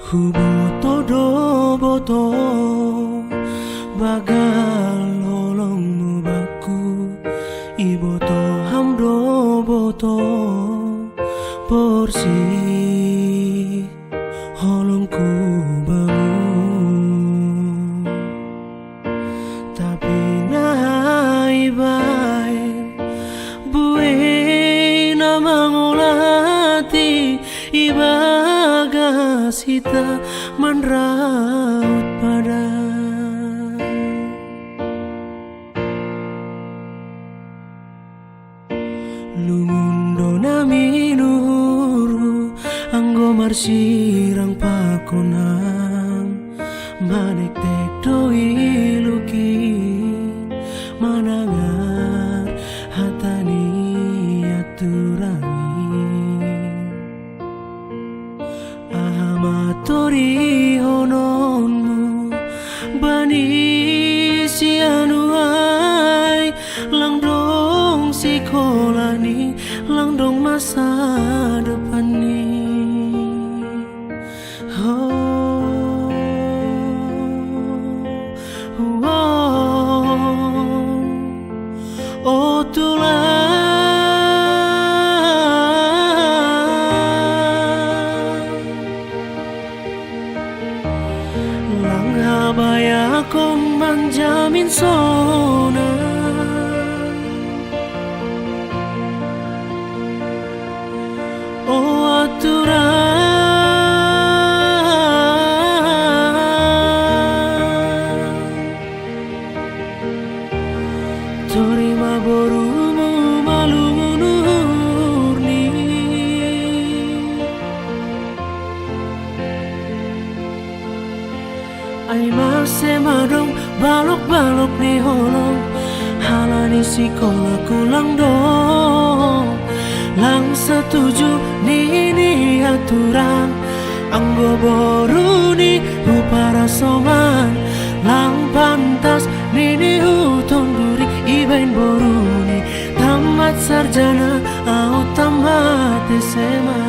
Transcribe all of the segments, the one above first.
Huboto do boto bagal holongmu baku iboto hamdo boto porsi holongku bangun tapi nai bai bue namangolati ibaga sita menraut pada lumundo nami nuru anggo marsirang pakonam manek tek doi luki manangar hatani aturangi ahamatori hononmu bani sianuai langdong sekolani langdong masa depan ni oh Langhabaya kong menjamin sona oh aturan terima borumu malu nurni ai masih madong balok-balok ni holong halani sekolah kulang dong lang setuju ni aturan anggo boru ni upara soman lang pantas ni huton duri ibain boru ni tamat sarjana au tamat SMA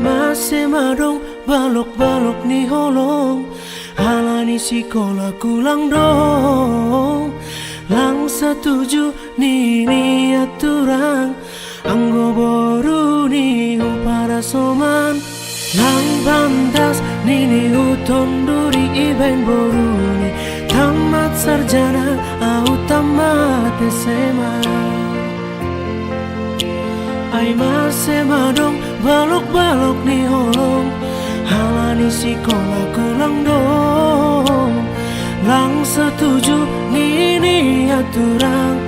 masih madong balok-balok ni holong halani sekolah kulang dong lang setuju ni aturan anggo boru ni upara soman lang bantas ni uton duri ibain boru ni tamat sarjana au tamat SMA ai masih madong balok-balok ni holong halani sekolah kulang dong lang setuju ni aturan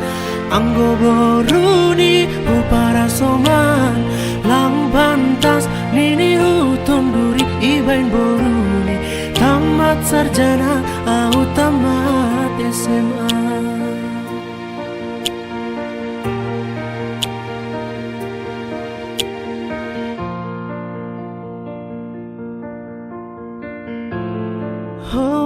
anggo boru ni upara soman lang bantas ni uton duri ibain boru ni tamat sarjana au tamat SMA oh